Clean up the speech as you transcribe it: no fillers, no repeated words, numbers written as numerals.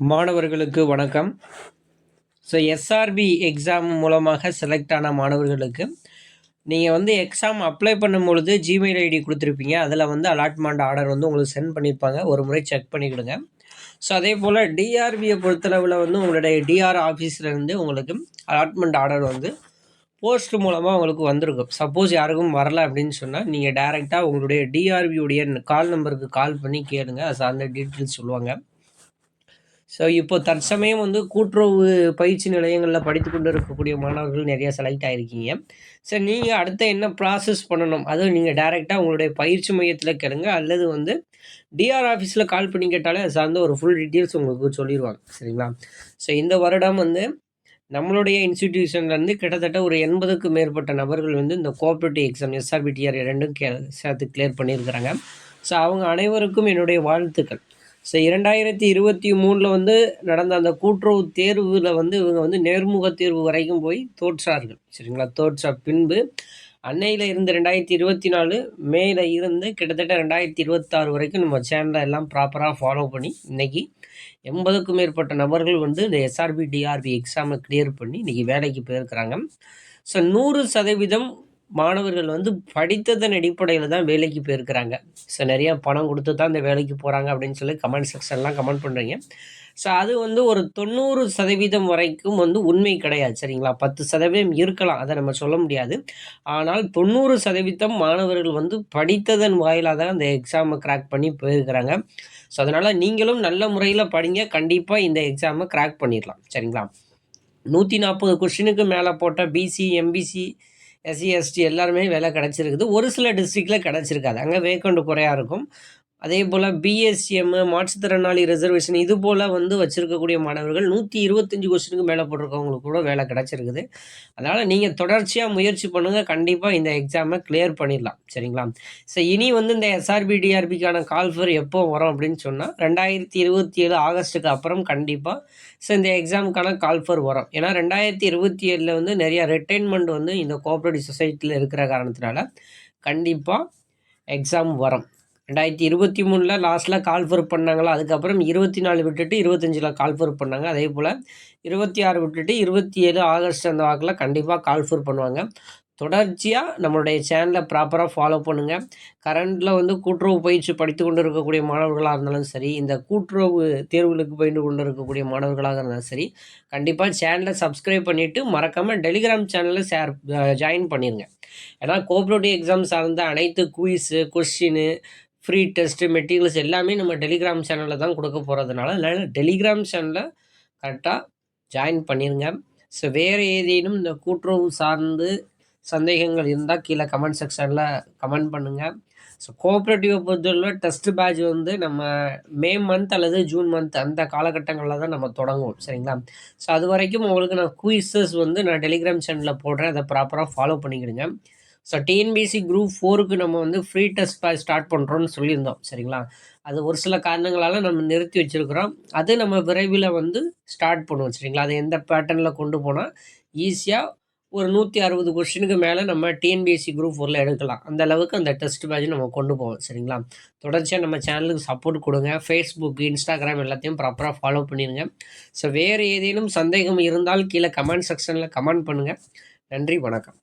மாணவர்களுக்கு வணக்கம். So SRP exam மூலமாக செலக்ட் ஆன மாணவர்களுக்கு நீங்கள் வந்து எக்ஸாம் அப்ளை பண்ணும்பொழுது ஜிமெயில் ஐடி கொடுத்துருப்பீங்க. அதில் வந்து அலாட்மெண்ட் ஆர்டர் வந்து உங்களுக்கு சென்ட் பண்ணியிருப்பாங்க. ஒரு முறை செக் பண்ணிக்கிடுங்க. ஸோ அதே போல் டிஆர்பியை பொறுத்தளவில் வந்து உங்களுடைய டிஆர் ஆஃபீஸ்லேருந்து உங்களுக்கு அலாட்மெண்ட் ஆர்டர் வந்து போஸ்ட் மூலமாக உங்களுக்கு வந்திருக்கும். சப்போஸ் யாருக்கும் வரல அப்படின்னு சொன்னால் நீங்கள் டைரெக்டாக உங்களுடைய டிஆர்பியுடைய கால் நம்பருக்கு கால் பண்ணி கேளுங்க. அது சார்ந்த டீட்டெயில்ஸ் சொல்லுவாங்க. ஸோ இப்போ தற்சமயம் வந்து கூட்டுறவு பயிற்சி நிலையங்களில் படித்து கொண்டு இருக்கக்கூடிய மாணவர்கள் நிறையா செலக்ட் ஆகிருக்கீங்க. சரி, நீங்கள் அடுத்த என்ன ப்ராசஸ் பண்ணணும், அதுவும் நீங்கள் டைரெக்டாக உங்களுடைய பயிற்சி மையத்தில் கேளுங்க, அல்லது வந்து டிஆர் ஆஃபீஸில் கால் பண்ணி கேட்டாலே அது சார்ந்த ஒரு ஃபுல் டீட்டெயில்ஸ் உங்களுக்கு சொல்லிடுவாங்க. சரிங்களா? ஸோ இந்த வருடம் வந்து நம்மளுடைய இன்ஸ்டிடியூஷன்லேருந்து கிட்டத்தட்ட ஒரு 80க்கும் மேற்பட்ட நபர்கள் வந்து இந்த கோஆப்ரேட்டிவ் எக்ஸாம் எஸ்ஆர்பிடிஆர் ரெண்டும் சேர்த்து கிளியர் பண்ணியிருக்கிறாங்க. ஸோ அவங்க அனைவருக்கும் என்னுடைய வாழ்த்துக்கள். ஸோ 2023 வந்து நடந்த அந்த கூட்டுறவு தேர்வில் வந்து இவங்க வந்து நேர்முக தேர்வு வரைக்கும் போய் தோற்றார்கள். சரிங்களா? தோற்ற பின்பு அன்னையில் இருந்து 2024 மேல இருந்து கிட்டத்தட்ட 2026 வரைக்கும் நம்ம சேனலில் எல்லாம் ப்ராப்பராக ஃபாலோ பண்ணி இன்றைக்கி 80க்கும் மேற்பட்ட நபர்கள் வந்து இந்த எஸ்ஆர்பி டிஆர்பி எக்ஸாமை கிளியர் பண்ணி இன்றைக்கி வேலைக்கு போயிருக்கிறாங்க. ஸோ 100% மாணவர்கள் வந்து படித்ததன் அடிப்படையில் தான் வேலைக்கு போயிருக்கிறாங்க. ஸோ நிறையா பணம் கொடுத்து தான் இந்த வேலைக்கு போகிறாங்க அப்படின்னு சொல்லி கமெண்ட் செக்ஷன்லாம் கமெண்ட் பண்ணுறீங்க. ஸோ அது வந்து ஒரு 90% வரைக்கும் வந்து உண்மை கிடையாது. சரிங்களா? 10% இருக்கலாம், அதை நம்ம சொல்ல முடியாது. ஆனால் 90% மாணவர்கள் வந்து படித்ததன் வாயிலாக தான் அந்த எக்ஸாமை கிராக் பண்ணி போயிருக்கிறாங்க. ஸோ அதனால் நீங்களும் நல்ல முறையில் படிங்க. கண்டிப்பாக இந்த எக்ஸாமை கிராக் பண்ணிடலாம். சரிங்களா? 140 கொஸ்டினுக்கு மேலே போட்ட பிசி, எம்பிசி, எஸ்சி, எஸ்டி எல்லாருமே வேலை கிடச்சிருக்குது. ஒரு சில டிஸ்ட்ரிக்டில் கிடச்சிருக்காது, அங்கே வேக்கண்ட் குறையாக இருக்கும். அதே போல் பிஎஸ்சிஎம், மாற்றுத்திறனாளி ரிசர்வேஷன் இது போல் வந்து வச்சுருக்கக்கூடிய மாணவர்கள் 125 கொஸ்டினுக்கு மேலே போட்டிருக்கவங்களுக்கு கூட வேலை கிடச்சிருக்குது. அதனால் நீங்கள் தொடர்ச்சியாக முயற்சி பண்ணுங்கள். கண்டிப்பாக இந்த எக்ஸாமை கிளியர் பண்ணிடலாம். சரிங்களா? ஸோ இனி வந்து இந்த எஸ்ஆர்பி டிஆர்பிக்கான கால்ஃபர் எப்போ வரும் அப்படின்னு சொன்னால் 2027 ஆகஸ்ட்டுக்கு அப்புறம் கண்டிப்பாக ஸோ இந்த எக்ஸாமுக்கான கால்ஃபர் வரும். ஏன்னா 2027 வந்து நிறையா ரிட்டைன்மெண்ட் வந்து இந்த கோஆப்ரேட்டிவ் சொசைட்டியில் இருக்கிற காரணத்தினால கண்டிப்பாக எக்ஸாம் வரும். 2023 லாஸ்ட்டில் கால்ஃபர் பண்ணாங்களா, அதுக்கப்புறம் 24 விட்டுட்டு 25 கால்ஃபர் பண்ணாங்க. அதே போல் 26 விட்டுட்டு 27 ஆகஸ்ட் அந்த வாக்கில் கண்டிப்பாக கால்ஃபர் பண்ணுவாங்க. தொடர்ச்சியாக நம்மளுடைய சேனலை ப்ராப்பராக ஃபாலோ பண்ணுங்கள். கரண்டில் வந்து கூட்டுறவு பயிற்சி படித்து கொண்டு இருக்கக்கூடிய மாணவர்களாக இருந்தாலும் சரி, இந்த கூட்டுறவு தேர்வுகளுக்கு பயின்று கொண்டு இருக்கக்கூடிய மாணவர்களாக இருந்தாலும் சரி, கண்டிப்பாக சேனலை சப்ஸ்கிரைப் பண்ணிவிட்டு மறக்காமல் டெலிகிராம் சேனலில் ஜாயின் பண்ணிடுங்க. ஏன்னா கோஆப்ரேட்டிவ் எக்ஸாம் சார்ந்த அனைத்து quiz, question, free test, materials எல்லாமே நம்ம டெலிகிராம் சேனலில் தான் கொடுக்க போகிறதுனால அதனால் டெலிகிராம் சேனலில் கரெக்டாக ஜாயின் பண்ணிடுங்க. ஸோ வேறு ஏதேனும் இந்த கூட்டுறவு சார்ந்து சந்தேகங்கள் இருந்தால் கீழே கமெண்ட் செக்ஷனில் கமெண்ட் பண்ணுங்கள். ஸோ கோஆப்ரேட்டிவை பொறுத்தவரை டெஸ்ட் பேட்ச் வந்து நம்ம மே மந்த் அல்லது ஜூன் மந்த் அந்த காலகட்டங்களில் தான் நம்ம தொடங்குவோம். சரிங்களா? ஸோ அது வரைக்கும் உங்களுக்கு நான் குயிஸஸ் வந்து நான் டெலிகிராம் சேனலில் போடுறேன், அதை ப்ராப்பராக ஃபாலோ பண்ணிக்கிடுங்க. ஸோ டிஎன்பிஎஸ்சி குரூப் 4க்கு நம்ம வந்து ஃப்ரீ டெஸ்ட் பேட்ச் ஸ்டார்ட் பண்ணுறோன்னு சொல்லியிருந்தோம். சரிங்களா? அது ஒரு சில காரணங்களால் நம்ம நிறுத்தி வச்சுருக்கிறோம். அது நம்ம விரைவில் வந்து ஸ்டார்ட் பண்ணுவோம். சரிங்களா? அது எந்த பேட்டர்னில் கொண்டு போனால் ஈஸியாக ஒரு 160 கொஸ்டினுக்கு மேலே நம்ம டிஎன்பிஎஸ்சி குரூப் 4ல் எடுக்கலாம். அந்த அளவுக்கு அந்த டெஸ்ட் பேட்ச் நம்ம கொண்டு போவோம். சரிங்களா? தொடர்ச்சியாக நம்ம சேனலுக்கு சப்போர்ட் கொடுங்க. ஃபேஸ்புக், இன்ஸ்டாகிராம் எல்லாத்தையும் ப்ராப்பராக ஃபாலோ பண்ணிடுங்க. ஸோ வேறு ஏதேனும் சந்தேகம் இருந்தால் கீழே கமெண்ட் செக்ஷனில் கமெண்ட் பண்ணுங்கள். நன்றி, வணக்கம்.